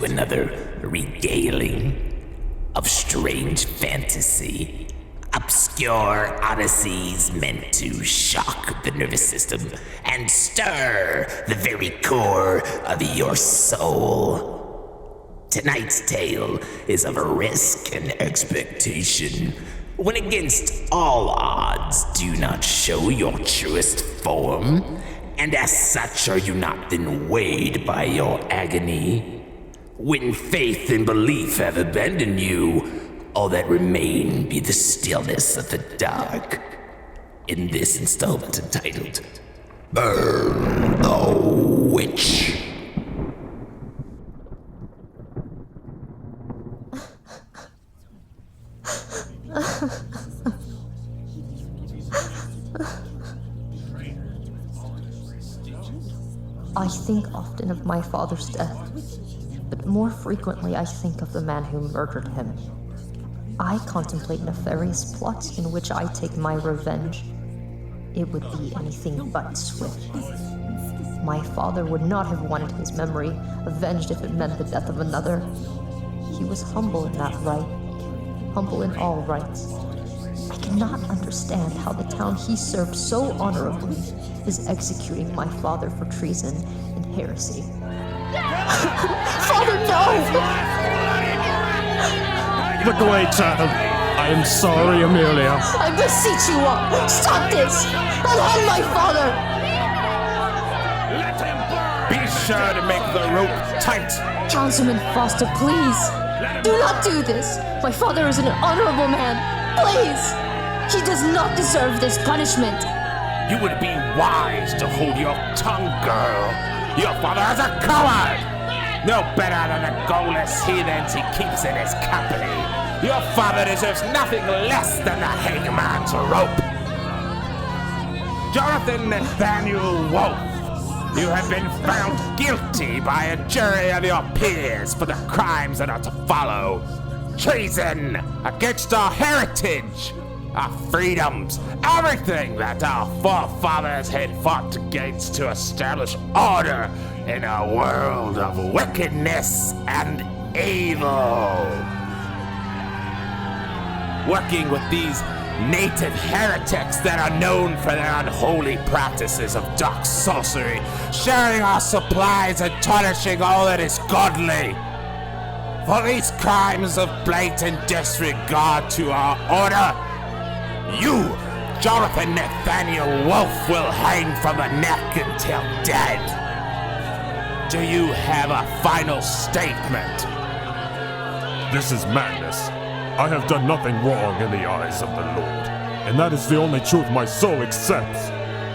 to another regaling of strange fantasy, obscure odysseys meant to shock the nervous system and stir the very core of your soul. Tonight's tale is of risk and expectation. When against all odds, do not show your truest form, and as such are you not then weighed by your agony. When faith and belief have abandoned you, all that remain be the stillness of the dark. In this installment entitled, Burn the Witch. I think often of my father's death, but more frequently I think of the man who murdered him. I contemplate nefarious plots in which I take my revenge. It would be anything but swift. My father would not have wanted his memory avenged if it meant the death of another. He was humble in that right, humble in all rights. I cannot understand how the town he served so honorably is executing my father for treason and heresy. Father, no! Look away, child. I am sorry, Amelia. I beseech you all, stop this! Unhand my father! Be sure to make the rope tight. Councilman Foster, please! Do not do this! My father is an honorable man! Please! He does not deserve this punishment! You would be wise to hold your tongue, girl. Your father is a coward! No better than the goalless heathens he keeps in his company. Your father deserves nothing less than the hangman's rope. Jonathan Nathaniel Wolfe, you have been found guilty by a jury of your peers for the crimes that are to follow. Treason against our heritage, our freedoms, everything that our forefathers had fought against to establish order in a world of wickedness and evil. Working with these native heretics that are known for their unholy practices of dark sorcery, sharing our supplies and tarnishing all that is godly. For these crimes of blatant disregard to our order, you, Jonathan Nathaniel Wolfe, will hang from the neck until dead. Do you have a final statement? This is madness. I have done nothing wrong in the eyes of the Lord, and that is the only truth my soul accepts.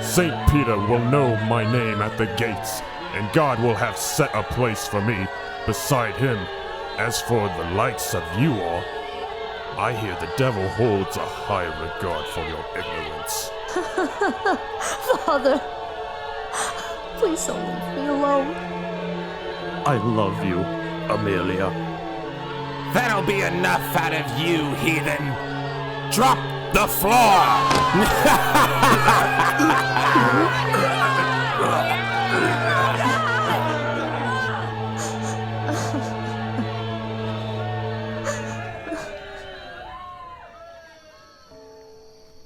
Saint Peter will know my name at the gates, and God will have set a place for me beside him. As for the likes of you all, I hear the devil holds a high regard for your ignorance. Father, please don't leave me alone. I love you, Amelia. That'll be enough out of you, heathen. Drop the floor!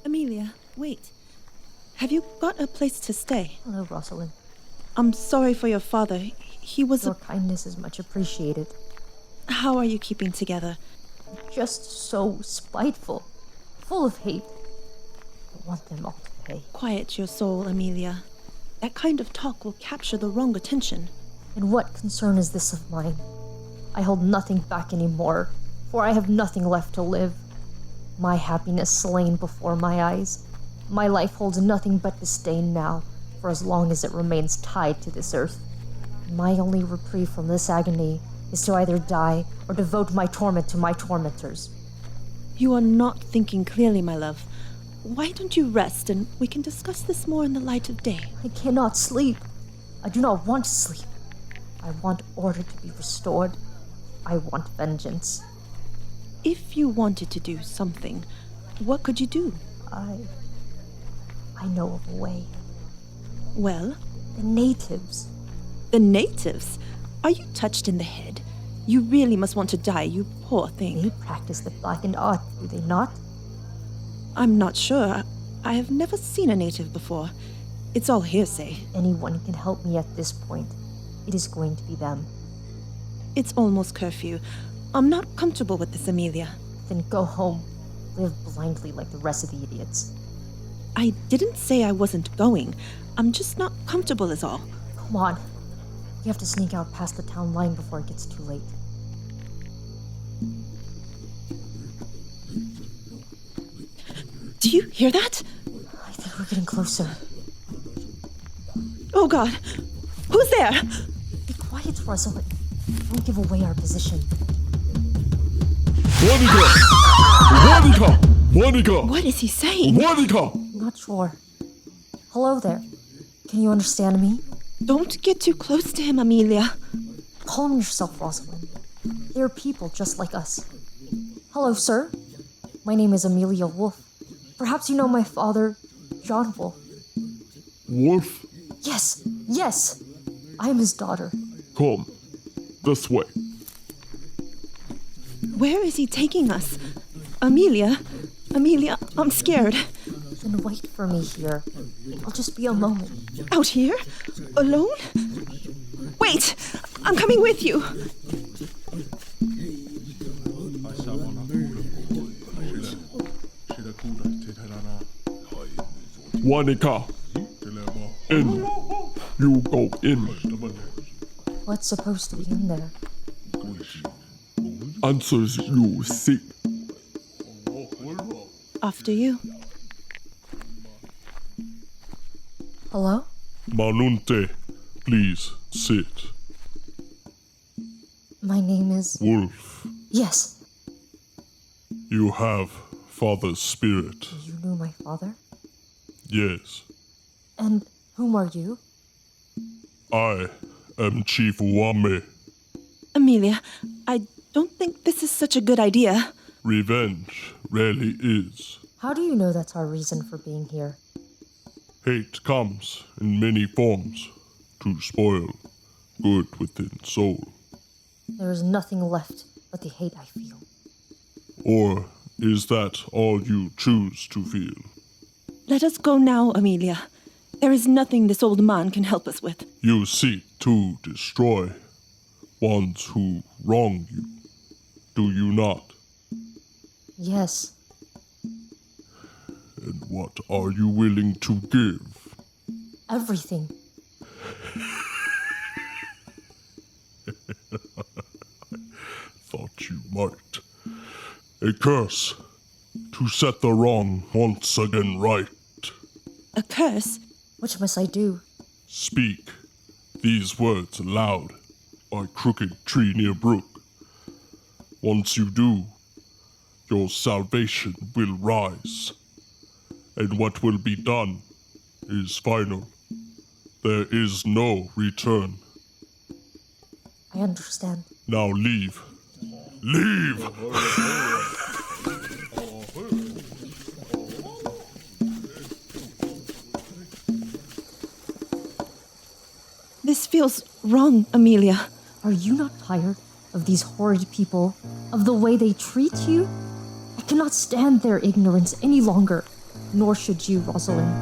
Amelia, wait. Have you got a place to stay? Hello, Rosalind. I'm sorry for your father. He was Your kindness is much appreciated. How are you keeping together? Just so spiteful, full of hate. I want them all to pay. Quiet your soul, Amelia. That kind of talk will capture the wrong attention. And what concern is this of mine? I hold nothing back anymore, for I have nothing left to live. My happiness slain before my eyes. My life holds nothing but disdain now, for as long as it remains tied to this earth. My only reprieve from this agony is to either die or devote my torment to my tormentors. You are not thinking clearly, my love. Why don't you rest and we can discuss this more in the light of day? I cannot sleep. I do not want to sleep. I want order to be restored. I want vengeance. If you wanted to do something, what could you do? I know of a way. Well? The natives. The natives? Are you touched in the head? You really must want to die, you poor thing. They practice the blackened art, do they not? I'm not sure. I have never seen a native before. It's all hearsay. Anyone can help me at this point. It is going to be them. It's almost curfew. I'm not comfortable with this, Amelia. Then go home. Live blindly like the rest of the idiots. I didn't say I wasn't going. I'm just not comfortable is all. Come on. We have to sneak out past the town line before it gets too late. Do you hear that? I think we're getting closer. Oh God! Who's there? Be quiet, Rosalind. Don't give away our position. Veronica! What is he saying? Veronica! Not sure. Hello there. Can you understand me? Don't get too close to him, Amelia. Calm yourself, Rosalind. They're people just like us. Hello, sir. My name is Amelia Wolf. Perhaps you know my father, John Wolf. Wolf, Yes. I am his daughter. come. This way. Where is he taking us? Amelia, I'm scared. Then wait for me here. I'll just be a moment. Out here? Alone? Wait! I'm coming with you! Veronica. In. You go in. What's supposed to be in there? Answers you seek. After you. Hello? Manunte, please sit. My name is... Wolf, Yes. you have Father's spirit. You knew my father? Yes. And whom are you? I am Chief Wame. Amelia, I don't think this is such a good idea. Revenge rarely is. How do you know that's our reason for being here? Hate comes in many forms to spoil good within soul. There is nothing left but the hate I feel. Or is that all you choose to feel? Let us go now, Amelia. There is nothing this old man can help us with. You seek to destroy ones who wrong you, do you not? Yes. And what are you willing to give? Everything. Thought you might. A curse to set the wrong once again right. A curse? What must I do? Speak these words aloud by crooked tree near brook. Once you do, your salvation will rise. And what will be done is final. There is no return. I understand. Now leave. Leave! This feels wrong, Amelia. Are you not tired of these horrid people? Of the way they treat you? I cannot stand their ignorance any longer. Nor should you, Rosalind.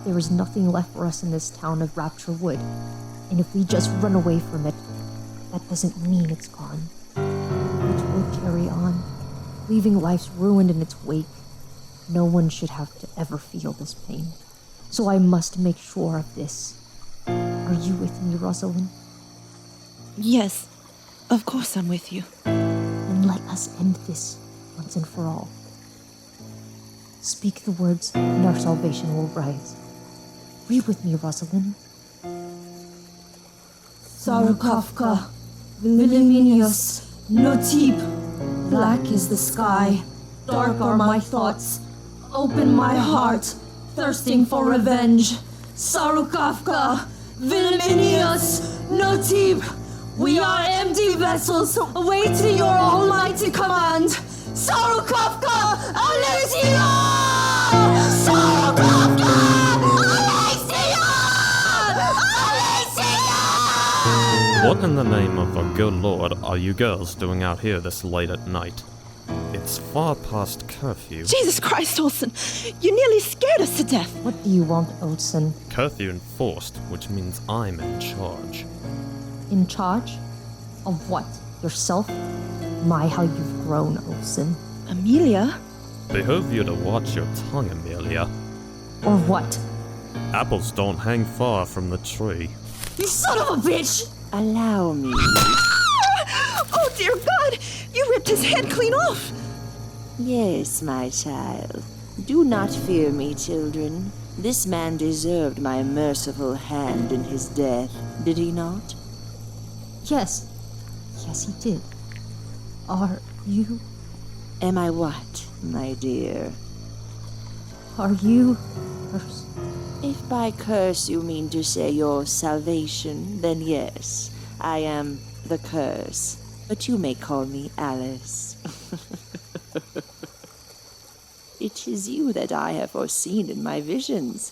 There is nothing left for us in this town of Rapture Wood. And if we just run away from it, that doesn't mean it's gone. It will carry on, leaving lives ruined in its wake. No one should have to ever feel this pain. So I must make sure of this. Are you with me, Rosalind? Yes, of course I'm with you. Then let us end this once and for all. Speak the words, and our salvation will rise. Read with me, Rosalind. Sarukafka, Viliminius, Notip. Black is the sky, dark are my thoughts. Open my heart, thirsting for revenge. Sarukafka, Viliminius, Notip. We are empty vessels, awaiting your almighty command. Sarukafka, Alexia! Sarukafka, Alexia! Alexia! What What in the name of a good lord are you girls doing out here this late at night? It's far past curfew. Jesus Christ, Olsen! You nearly scared us to death! What do you want, Olsen? Curfew enforced, which means I'm in charge. In charge? Of what? Yourself? My, how you've grown, Olsen. Amelia? Behove you to watch your tongue, Amelia. Or what? Apples don't hang far from the tree. You son of a bitch! Allow me. Oh, dear God! You ripped his head clean off! Yes, my child. Do not fear me, children. This man deserved my merciful hand in his death, did he not? Yes. Yes, he did. Are you... Am I what, my dear? Are you... cursed? If by curse you mean to say your salvation, then yes, I am the curse. But you may call me Alice. It is you that I have foreseen in my visions.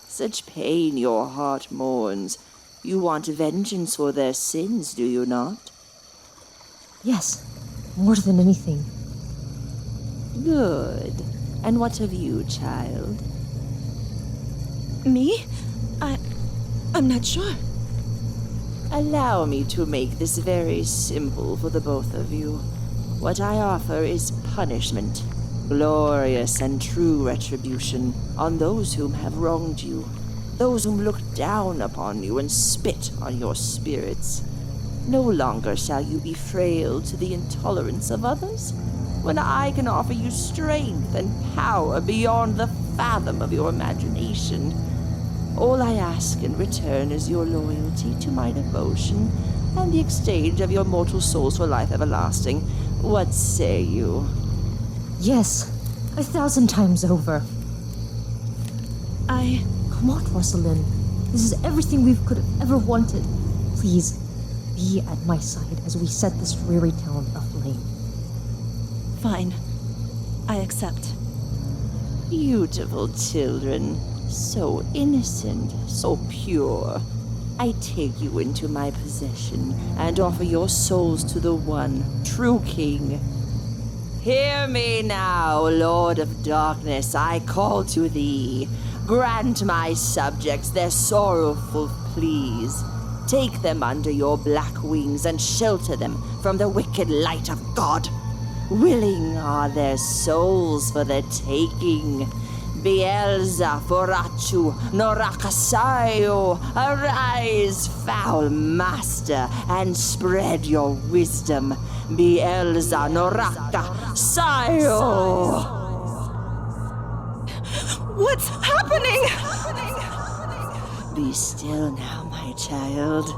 Such pain your heart mourns. You want vengeance for their sins, do you not? Yes. More than anything. Good. And what of you, child? Me? I'm not sure. Allow me to make this very simple for the both of you. What I offer is punishment, glorious and true retribution on those whom have wronged you, those whom look down upon you and spit on your spirits. No longer shall you be frail to the intolerance of others, when I can offer you strength and power beyond the fathom of your imagination. All I ask in return is your loyalty to my devotion and the exchange of your mortal souls for life everlasting. What say you? Yes. 1,000 times over. Come on, Rosalind. This is everything we could have ever wanted. Please, be at my side as we set this dreary town aflame. Fine. I accept. Beautiful children. So innocent, so pure. I take you into my possession and offer your souls to the one true king. Hear me now, Lord of Darkness, I call to thee. Grant my subjects their sorrowful pleas. Take them under your black wings and shelter them from the wicked light of God. Willing are their souls for the taking. Bielza Forachu Norakasayo, arise, foul master, and spread your wisdom. Bielza Noraka Sayo. What's happening? Be still now, my child.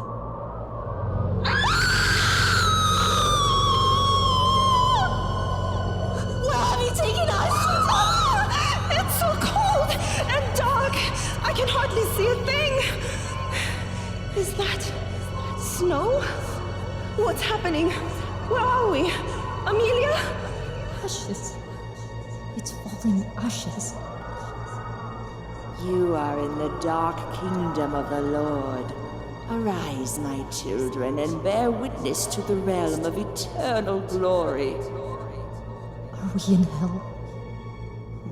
Where have you taken us? It's so cold and dark. I can hardly see a thing. Is that snow? What's happening? Where are we? Amelia? Ashes. It's falling ashes. You are in the dark kingdom of the Lord. Arise, my children, and bear witness to the realm of eternal glory. Are we in hell?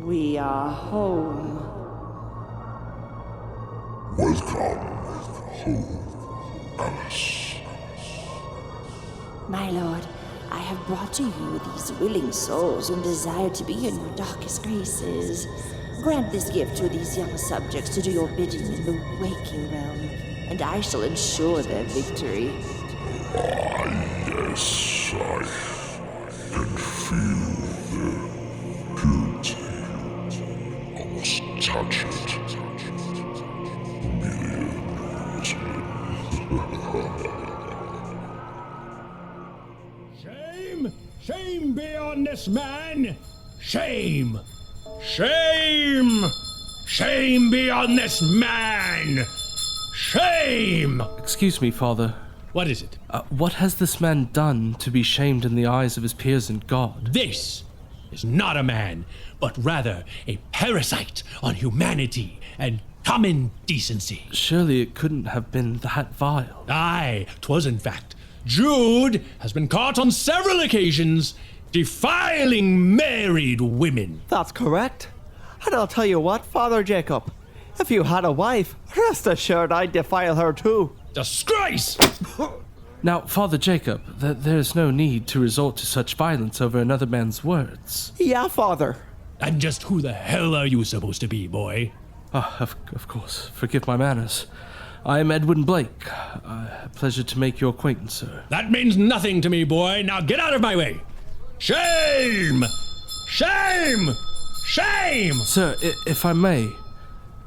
We are home. Welcome home, Alice. My lord, I have brought to you these willing souls whom desire to be in your darkest graces. Grant this gift to these young subjects to do your bidding in the waking realm, and I shall ensure their victory. Yes, I can feel the beauty. Almost touch it. Shame! Shame be on this man! Shame! Shame! Shame be on this man! Shame! Excuse me, Father. What is it? What has this man done to be shamed in the eyes of his peers and God? This is not a man, but rather a parasite on humanity and Common decency. Surely it couldn't have been that vile. Aye, 'twas in fact. Jude has been caught on several occasions defiling married women. That's correct. And I'll tell you what, Father Jacob, if you had a wife, rest assured I'd defile her too. Disgrace! Now, Father Jacob, there's no need to resort to such violence over another man's words. Yeah, Father. And just who the hell are you supposed to be, boy? Of course. Forgive my manners. I am Edwin Blake. Pleasure to make your acquaintance, sir. That means nothing to me, boy. Now get out of my way. Shame! Shame! Shame! Sir, if I may,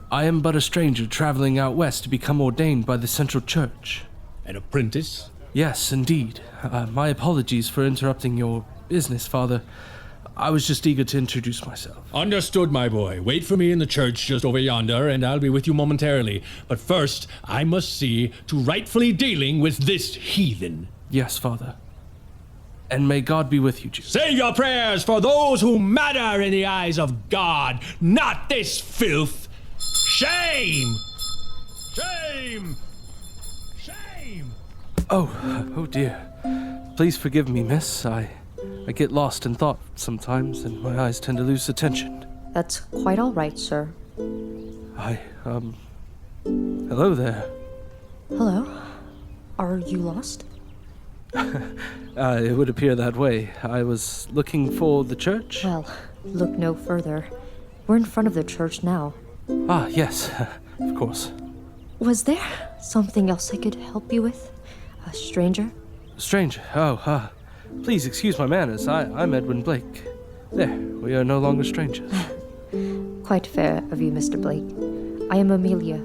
I am but a stranger traveling out west to become ordained by the Central Church. An apprentice? Yes, indeed. My apologies for interrupting your business, Father. I was just eager to introduce myself. Understood, my boy. Wait for me in the church just over yonder, and I'll be with you momentarily. But first, I must see to rightfully dealing with this heathen. Yes, Father. And may God be with you, Jude. Say your prayers for those who matter in the eyes of God, not this filth. Shame! Shame! Shame! Oh dear. Please forgive me, miss. I get lost in thought sometimes, and my eyes tend to lose attention. That's quite all right, sir. Hello there. Hello? Are you lost? It would appear that way. I was looking for the church. Well, look no further. We're in front of the church now. Ah, yes, of course. Was there something else I could help you with? A stranger? Stranger? Please excuse my manners. I'm Edwin Blake. There, we are no longer strangers. Quite fair of you, Mr. Blake. I am Amelia.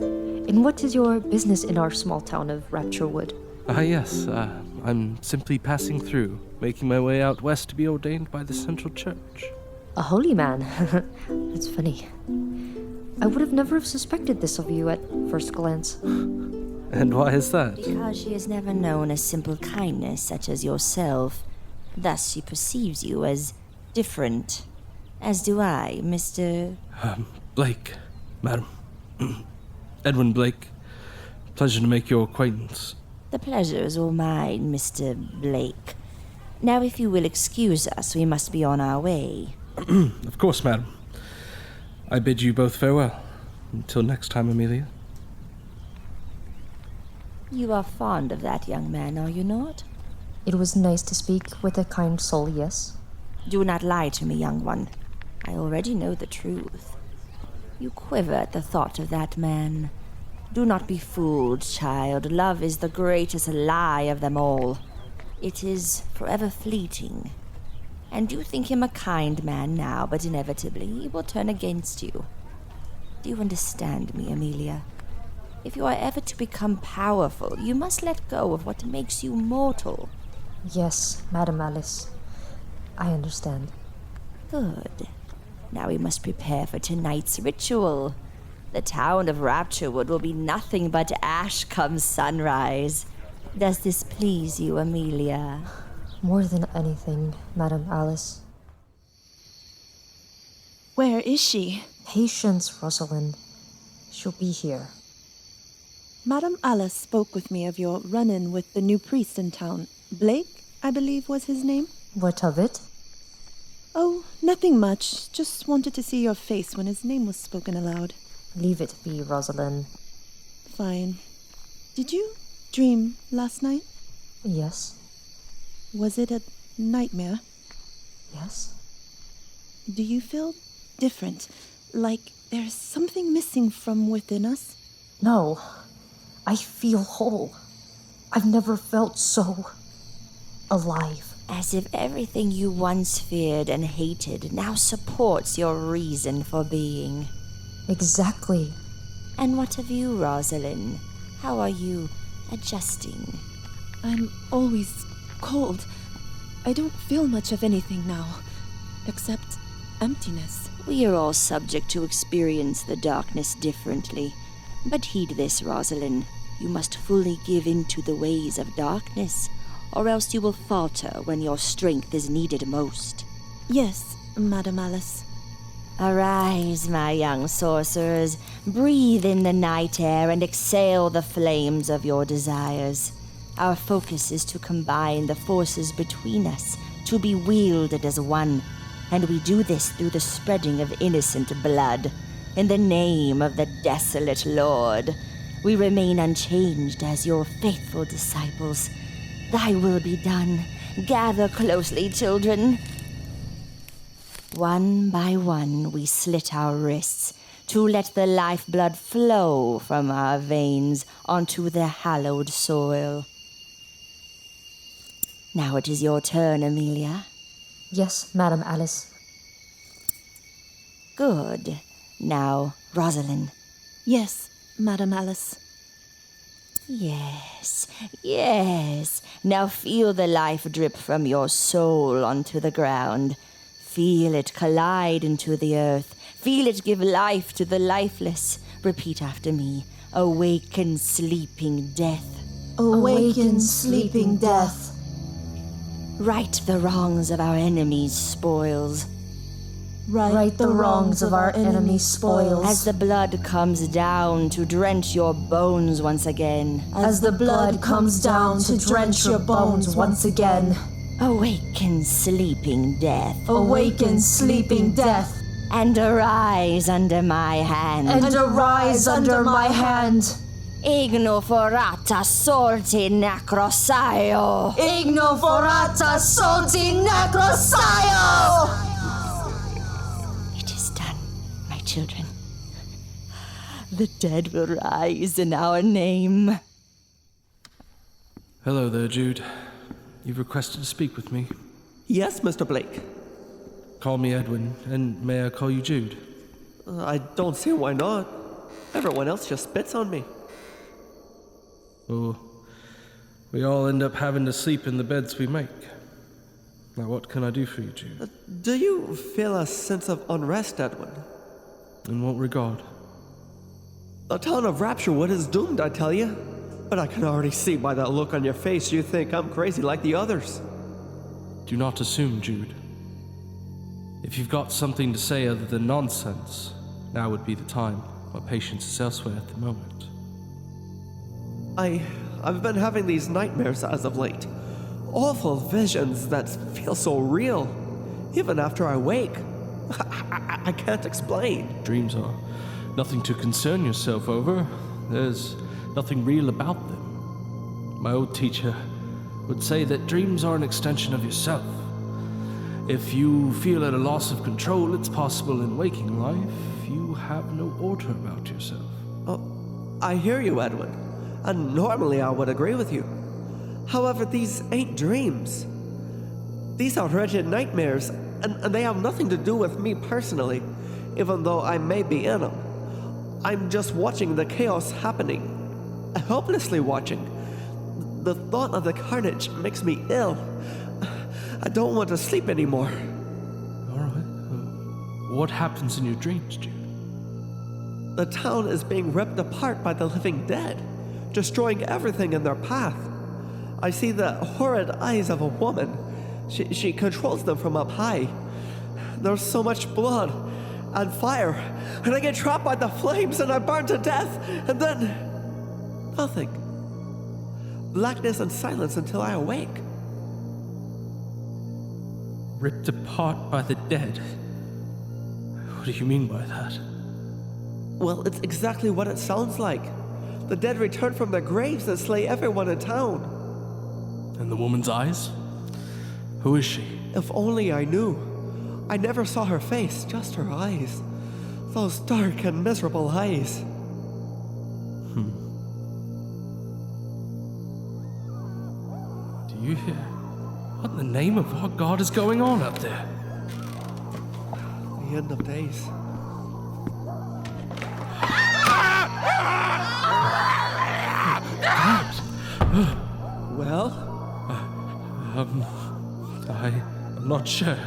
And what is your business in our small town of Rapture Wood? Yes, I'm simply passing through, making my way out west to be ordained by the Central Church. A holy man? That's funny. I would have never have suspected this of you at first glance. And why is that? Because she has never known a simple kindness such as yourself. Thus she perceives you as different. As do I, Mr... Blake, madam. Edwin Blake. Pleasure to make your acquaintance. The pleasure is all mine, Mr. Blake. Now, if you will excuse us, we must be on our way. Of course, madam. I bid you both farewell. Until next time, Amelia. You are fond of that young man, are you not? It was nice to speak with a kind soul, yes. Do not lie to me, young one. I already know the truth. You quiver at the thought of that man. Do not be fooled, child. Love is the greatest lie of them all. It is forever fleeting. And you think him a kind man now, but inevitably he will turn against you. Do you understand me, Amelia? If you are ever to become powerful, you must let go of what makes you mortal. Yes, Madam Alice. I understand. Good. Now we must prepare for tonight's ritual. The town of Rapturewood will be nothing but ash come sunrise. Does this please you, Amelia? More than anything, Madam Alice. Where is she? Patience, Rosalind. She'll be here. Madam Alice spoke with me of your run-in with the new priest in town. Blake, I believe was his name? What of it? Oh, nothing much. Just wanted to see your face when his name was spoken aloud. Leave it be, Rosalind. Fine. Did you dream last night? Yes. Was it a nightmare? Yes. Do you feel different? Like there's something missing from within us? No. I feel whole. I've never felt so alive. As if everything you once feared and hated now supports your reason for being. Exactly. And what of you, Rosalind? How are you adjusting? I'm always cold. I don't feel much of anything now, except emptiness. We are all subject to experience the darkness differently. But heed this, Rosalind. You must fully give in to the ways of darkness, or else you will falter when your strength is needed most. Yes, Madam Alice. Arise, my young sorcerers. Breathe in the night air and exhale the flames of your desires. Our focus is to combine the forces between us, to be wielded as one. And we do this through the spreading of innocent blood. In the name of the desolate Lord, we remain unchanged as your faithful disciples. Thy will be done. Gather closely, children. One by one, we slit our wrists to let the lifeblood flow from our veins onto the hallowed soil. Now it is your turn, Amelia. Yes, Madam Alice. Good. Now, Rosalind. Yes, Madam Alice. Yes, yes. Now feel the life drip from your soul onto the ground. Feel it collide into the earth. Feel it give life to the lifeless. Repeat after me. Awaken, sleeping death. Awaken, sleeping death. Right the wrongs of our enemies' spoils. Right the wrongs of our enemies' spoils. As the blood comes down to drench your bones once again. As the blood comes down to drench your bones once again. Awaken, sleeping death. Awaken, sleeping death. And arise under my hand. And arise under my hand. Igno forata solti necrosaio. Igno forata solti necrosaio. It is done, my children. The dead will rise in our name. Hello there, Jude. You've requested to speak with me. Yes, Mr. Blake. Call me Edwin, and may I call you Jude? I don't see why not. Everyone else just spits on me. Well, we all end up having to sleep in the beds we make. Now, what can I do for you, Jude? Do you feel a sense of unrest, Edwin? In what regard? The town of Rapturewood is doomed, I tell you. But I can already see by that look on your face you think I'm crazy like the others. Do not assume, Jude. If you've got something to say other than nonsense, now would be the time. My patience is elsewhere at the moment. I've been having these nightmares as of late. Awful visions that feel so real. Even after I wake. I can't explain. Dreams are nothing to concern yourself over. There's nothing real about them. My old teacher would say that dreams are an extension of yourself. If you feel at a loss of control, it's possible in waking life you have no order about yourself. Oh, I hear you, Edwin. And normally I would agree with you. However, these ain't dreams. These are wretched nightmares, and they have nothing to do with me personally, even though I may be in them. I'm just watching the chaos happening. Helplessly watching. The thought of the carnage makes me ill. I don't want to sleep anymore. All right. What happens in your dreams, Jude? The town is being ripped apart by the living dead, destroying everything in their path. I see the horrid eyes of a woman. She controls them from up high. There's so much blood and fire, and I get trapped by the flames and I burn to death, and then nothing. Blackness and silence until I awake. Ripped apart by the dead? What do you mean by that? Well, it's exactly what it sounds like. The dead return from their graves and slay everyone in town. And the woman's eyes? Who is she? If only I knew. I never saw her face, just her eyes. Those dark and miserable eyes. Do you hear? What in the name of our God is going on up there? The end of days. Well? I'm not sure.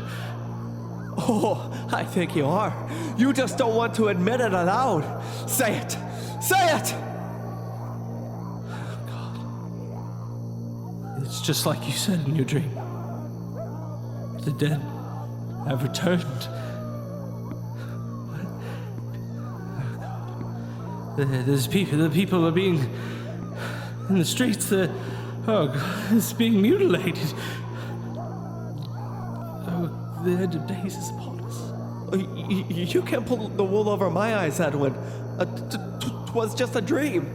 Oh, I think you are. You just don't want to admit it aloud. Say it! Say it! God. It's just like you said in your dream. The dead have returned. The people are being in the streets. It's being mutilated. The end of days is upon us. You can't pull the wool over my eyes, Edwin. 'Twas just a dream.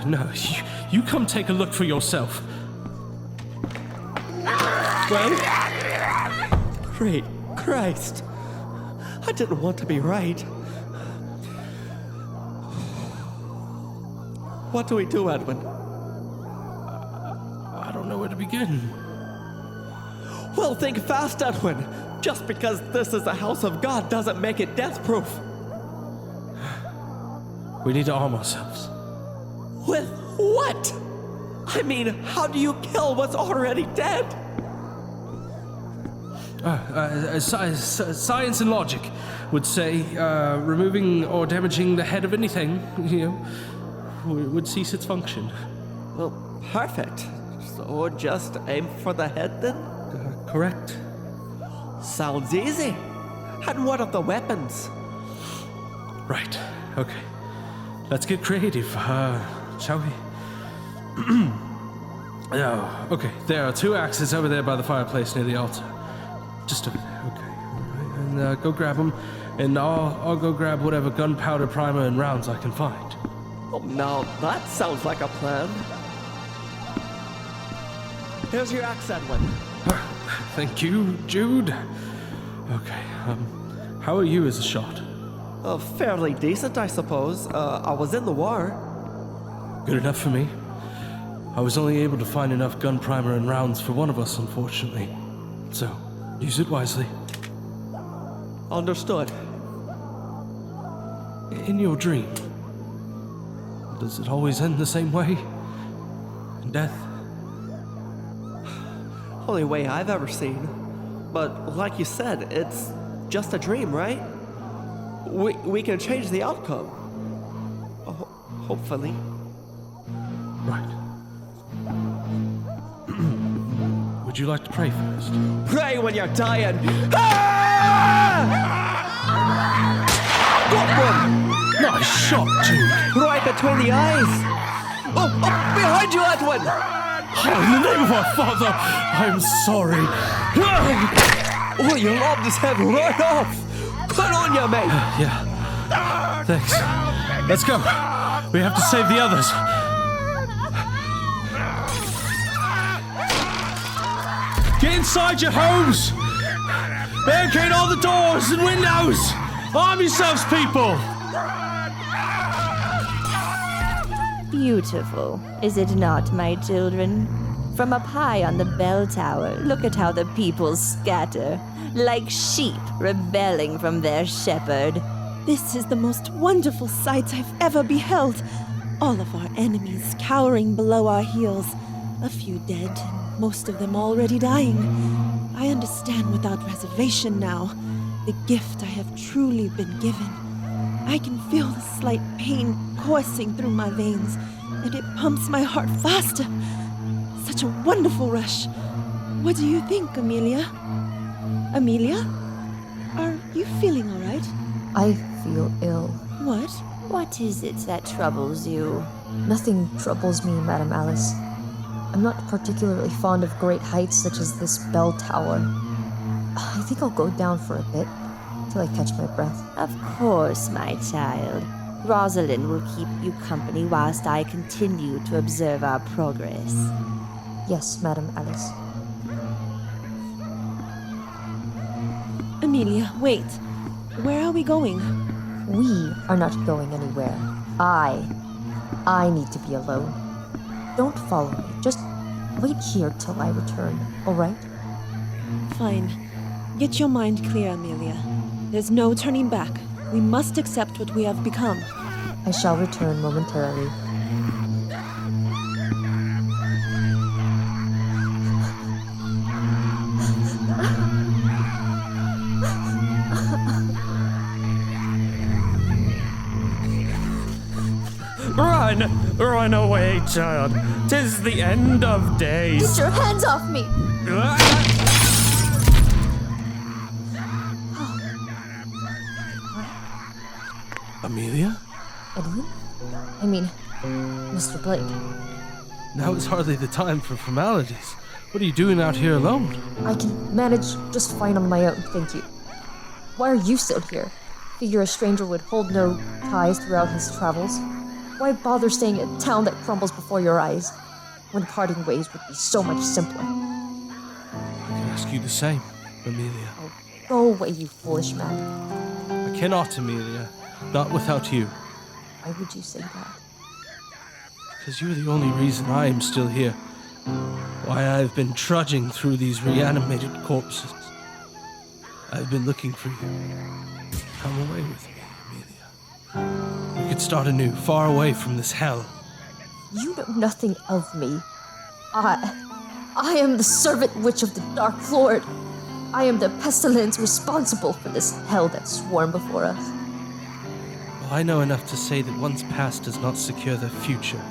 No, you come take a look for yourself. Well, great Christ. I didn't want to be right. What do we do, Edwin? I don't know where to begin. Well, think fast, Edwin. Just because this is the house of God doesn't make it death-proof. We need to arm ourselves. With what? I mean, how do you kill what's already dead? Science and logic would say removing or damaging the head of anything, would cease its function. Well, perfect. So just aim for the head then? Correct. Sounds easy. And what of the weapons? Right. Okay. Let's get creative, shall we? Okay. There are 2 axes over there by the fireplace near the altar. Just over there. Okay. All right. And go grab them, and I'll go grab whatever gunpowder, primer, and rounds I can find. Oh, now that sounds like a plan. Here's your axe, Edwin. Thank you, Jude. Okay. How are you as a shot? Fairly decent, I suppose. I was in the war. Good enough for me. I was only able to find enough gun primer and rounds for one of us, unfortunately. So, use it wisely. Understood. In your dream, does it always end the same way? In death? Only way I've ever seen. But like you said, it's just a dream, right? We can change the outcome. Hopefully. Right. Would you like to pray first? Pray when you're dying! Ah! Got one! Nice shot, Jude. Right between the eyes! Oh, behind you, Edwin! Oh, in the name of our Father, I'm sorry. Oh, you lobbed his head right off! Put on you, mate! Yeah. Thanks. Let's go. We have to save the others. Get inside your homes! Barricade all the doors and windows! Arm yourselves, people! Beautiful, is it not, my children? From up high on the bell tower, look at how the people scatter, like sheep rebelling from their shepherd. This is the most wonderful sight I've ever beheld. All of our enemies cowering below our heels. A few dead, and most of them already dying. I understand without reservation now the gift I have truly been given. I can feel the slight pain coursing through my veins, and it pumps my heart faster. Such a wonderful rush. What do you think, Amelia? Amelia? Are you feeling all right? I feel ill. What? What is it that troubles you? Nothing troubles me, Madame Alice. I'm not particularly fond of great heights such as this bell tower. I think I'll go down for a bit, till I catch my breath. Of course, my child. Rosalind will keep you company whilst I continue to observe our progress. Yes, Madame Alice. Amelia, wait. Where are we going? We are not going anywhere. I need to be alone. Don't follow me. Just wait here till I return, all right? Fine. Get your mind clear, Amelia. There's no turning back. We must accept what we have become. I shall return momentarily. Run away, child. 'Tis the end of days. Get your hands off me! Amelia? Edwin? I mean, Mr. Blake. Now is hardly the time for formalities. What are you doing out here alone? I can manage just fine on my own, thank you. Why are you still here? Figure a stranger would hold no ties throughout his travels. Why bother staying in a town that crumbles before your eyes, when parting ways would be so much simpler? I can ask you the same, Amelia. Oh, go away, you foolish man. I cannot, Amelia. Not without you. Why would you say that? Because you're the only reason I am still here. Why I've been trudging through these reanimated corpses. I've been looking for you. Come away with me, Amelia. We could start anew, far away from this hell. You know nothing of me. I am the servant witch of the Dark Lord. I am the pestilence responsible for this hell that swarmed before us. Well, I know enough to say that one's past does not secure their future.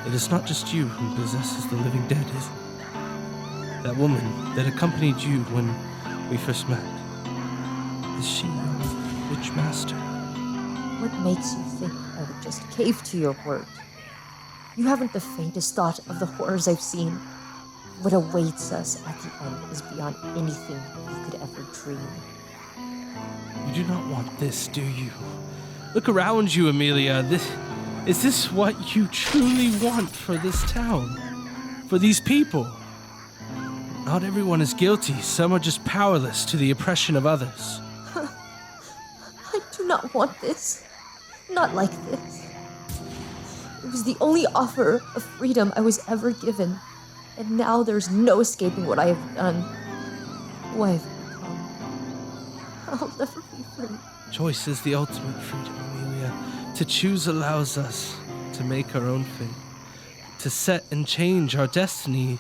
It is not just you who possesses the living dead, is it? That woman that accompanied you when we first met. Is she your witch master? What makes you think I would just cave to your word? You haven't the faintest thought of the horrors I've seen. What awaits us at the end is beyond anything you could ever dream. You do not want this, do you? Look around you, Amelia. Is this what you truly want for this town? For these people? Not everyone is guilty. Some are just powerless to the oppression of others. I do not want this. Not like this. It was the only offer of freedom I was ever given. And now there's no escaping what I have done. Who I have become. I'll never be free. Choice is the ultimate freedom, Amelia. To choose allows us to make our own fate. To set and change our destiny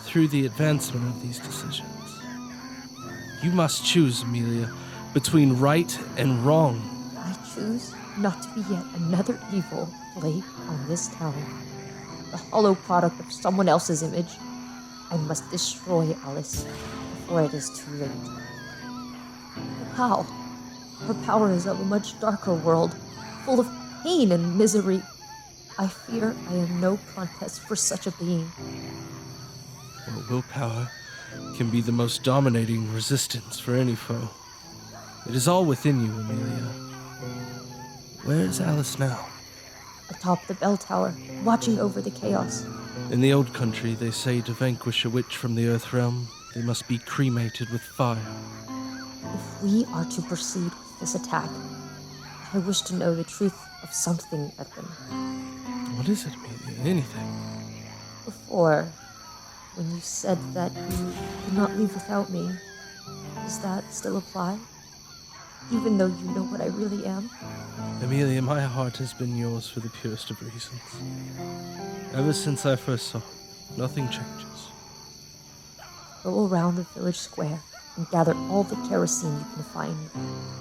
through the advancement of these decisions. You must choose, Amelia, between right and wrong. I choose not to be yet another evil plague on this town. The hollow product of someone else's image. I must destroy Alice before it is too late. But how? Her power is of a much darker world, full of pain and misery. I fear I am no contest for such a being. Well, willpower can be the most dominating resistance for any foe. It is all within you, Amelia. Where is Alice now? Atop the bell tower, watching over the chaos. In the old country, they say to vanquish a witch from the Earth Realm, they must be cremated with fire. If we are to proceed with this attack, I wish to know the truth of something, Edwin. What is it, Amelia? Anything? Before, when you said that you could not leave without me, does that still apply? Even though you know what I really am? Amelia, my heart has been yours for the purest of reasons. Ever since I first saw it, nothing changes. Go around the village square and gather all the kerosene you can find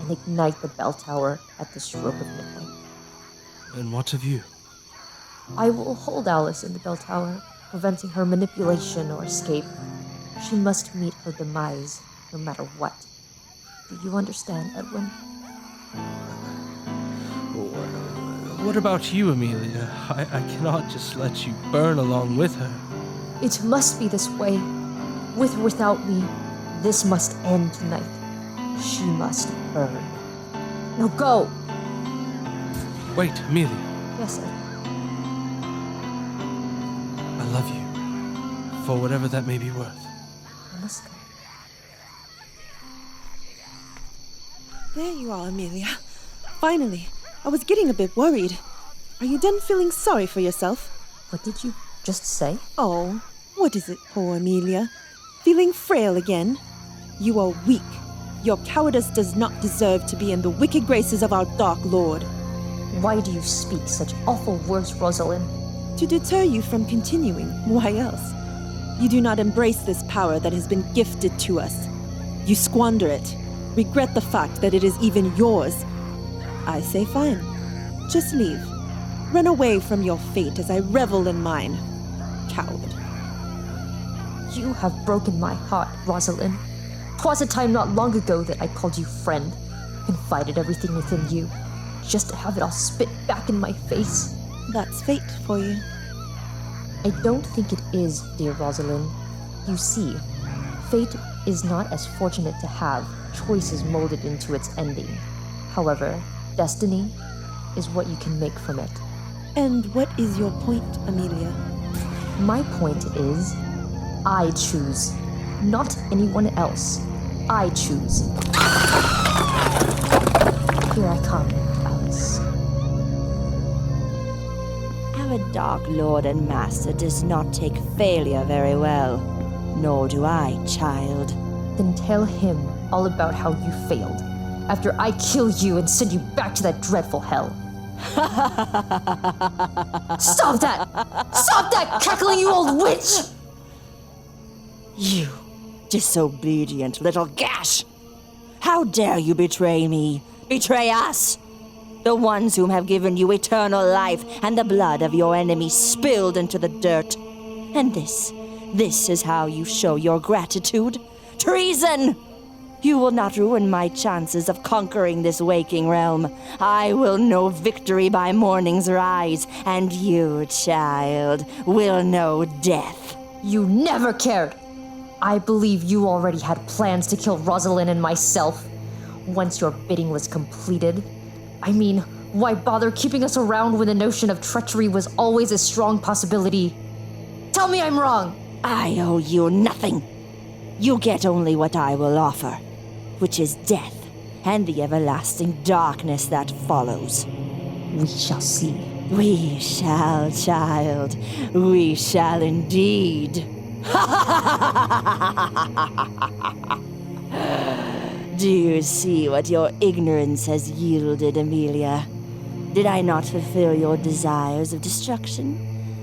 and ignite the bell tower at the stroke of midnight. And what of you? I will hold Alice in the bell tower, preventing her manipulation or escape. She must meet her demise, no matter what. Do you understand, Edwin? What about you, Amelia? I cannot just let you burn along with her. It must be this way. With or without me, this must end tonight. She must burn. Now go! Wait, Amelia. Yes, Ed. I love you. For whatever that may be worth. I must go. There you are, Amelia. Finally. I was getting a bit worried. Are you done feeling sorry for yourself? What did you just say? Oh, what is it, poor Amelia? Feeling frail again? You are weak. Your cowardice does not deserve to be in the wicked graces of our Dark Lord. Why do you speak such awful words, Rosalind? To deter you from continuing. Why else? You do not embrace this power that has been gifted to us. You squander it. Regret the fact that it is even yours. I say fine. Just leave. Run away from your fate as I revel in mine. Coward. You have broken my heart, Rosalind. 'Twas a time not long ago that I called you friend, confided everything within you, just to have it all spit back in my face. That's fate for you. I don't think it is, dear Rosalind. You see, fate is not as fortunate to have choices molded into its ending. However, destiny is what you can make from it. And what is your point, Amelia? My point is, I choose, not anyone else. I choose. Here I come, Alice. Our Dark Lord and Master does not take failure very well. Nor do I, child. Then tell him all about how you failed, after I kill you and send you back to that dreadful hell. Stop that! Stop that cackling, you old witch! You disobedient little gash! How dare you betray me? Betray us! The ones whom have given you eternal life and the blood of your enemies spilled into the dirt. And this is how you show your gratitude? Treason! You will not ruin my chances of conquering this waking realm. I will know victory by morning's rise, and you, child, will know death. You never cared! I believe you already had plans to kill Rosalind and myself. Once your bidding was completed. I mean, why bother keeping us around when the notion of treachery was always a strong possibility? Tell me I'm wrong! I owe you nothing. You get only what I will offer, which is death and the everlasting darkness that follows. We shall see. We shall, child. We shall indeed. Do you see what your ignorance has yielded, Amelia? Did I not fulfill your desires of destruction?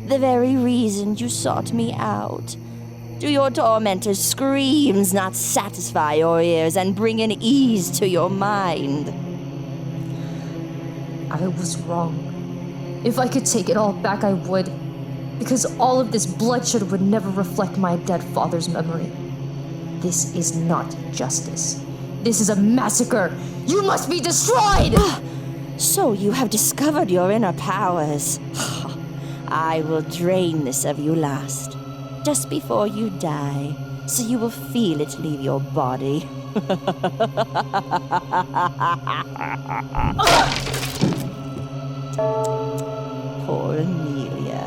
The very reason you sought me out. Do your tormentor's screams not satisfy your ears and bring an ease to your mind? I was wrong. If I could take it all back, I would. Because all of this bloodshed would never reflect my dead father's memory. This is not justice. This is a massacre! You must be destroyed! So you have discovered your inner powers. I will drain this of you last, just before you die, so you will feel it leave your body. Poor Amelia.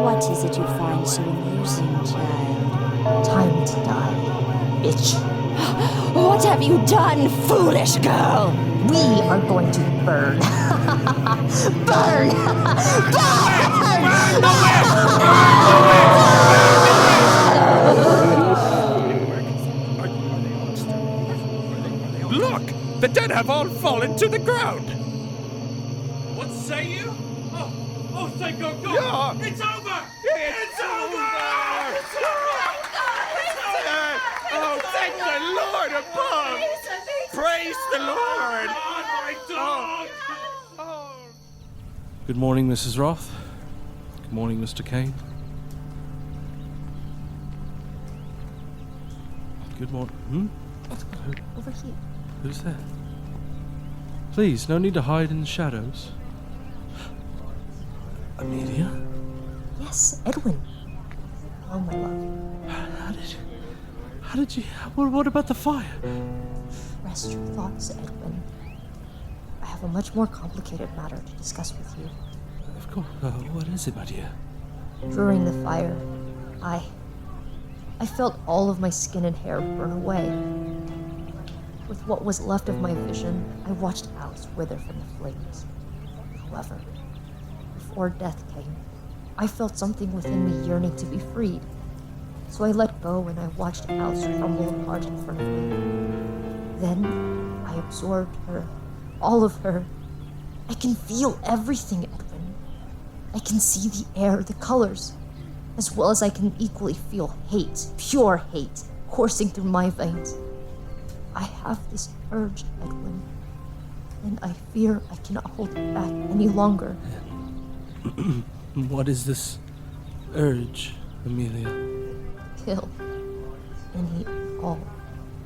What is it you find so amusing, child? Time to die, bitch. What have you done, foolish girl? We are going to burn. Burn! Look! The dead have all fallen to the ground! What say you? Oh, thank God! Yeah. It's over! It's over! Oh, thank the Lord above! Praise the Lord! My dog! Good morning, Mrs. Roth. Good morning, Mr. Kane. Good morning. Over here. Who's there? Please, no need to hide in the shadows. Amelia? Yes, Edwin. Oh, my love. How did you... What about the fire? Rest your thoughts, Edwin. I have a much more complicated matter to discuss with you. Of course. What is it, my dear? During the fire, I felt all of my skin and hair burn away. With what was left of my vision, I watched Alice wither from the flames. However, before death came, I felt something within me yearning to be freed. So I let go and I watched Alice crumble apart in front of me. Then I absorbed her, all of her. I can feel everything, Edwin. I can see the air, the colors, as well as I can equally feel hate, pure hate, coursing through my veins. I have this urge, Edwin, and I fear I cannot hold it back any longer. What is this urge, Amelia? Kill. Any and all.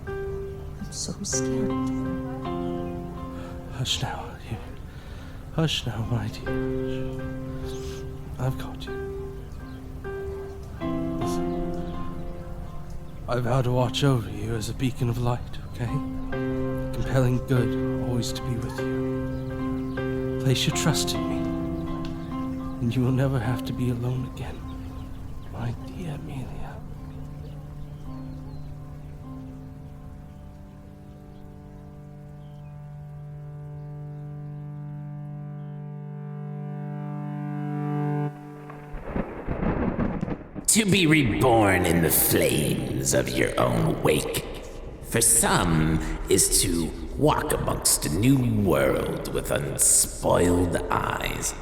I'm so scared, Edwin. Hush now, dear. Hush now, my dear. I've got you. Listen. I vow to watch over you as a beacon of light, okay? Compelling good always to be with you. Place your trust in me, and you will never have to be alone again, my dear Amelia. To be reborn in the flames of your own wake. For some is to walk amongst a new world with unspoiled eyes.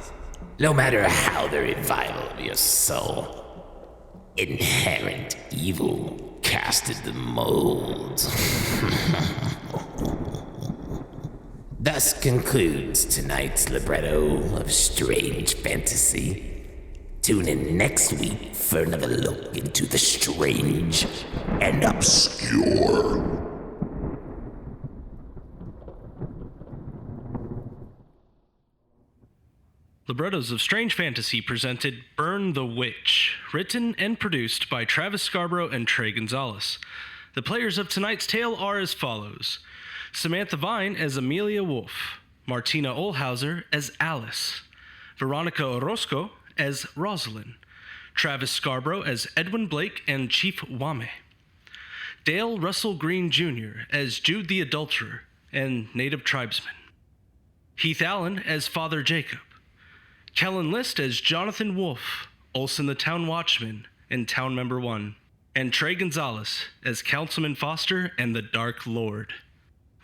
No matter how the revival of your soul, inherent evil casted the mold. Thus concludes tonight's libretto of strange fantasy. Tune in next week for another look into the strange and obscure. Librettos of Strange Fantasy presented Burn the Witch, written and produced by Travis Scarbro and Trey Gonzales. The players of tonight's tale are as follows: Samantha Vine as Amelia Wolf, Martina Ohlhauser as Alice, Veronica Orosco as Rosalind, Travis Scarbro as Edwin Blake and Chief Wame, Dale Russell Green Jr. as Jude the Adulterer and Native Tribesman, Heath Allyn as Father Jacob, Kellen List as Jonathan Wolfe, Olson the Town Watchman and Town Member 1, and Trey Gonzales as Councilman Foster and the Dark Lord.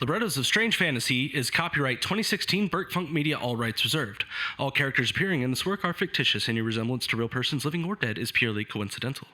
Librettos of Strange Fantasy is copyright 2016 Burt Funk Media, all rights reserved. All characters appearing in this work are fictitious. Any resemblance to real persons living or dead is purely coincidental.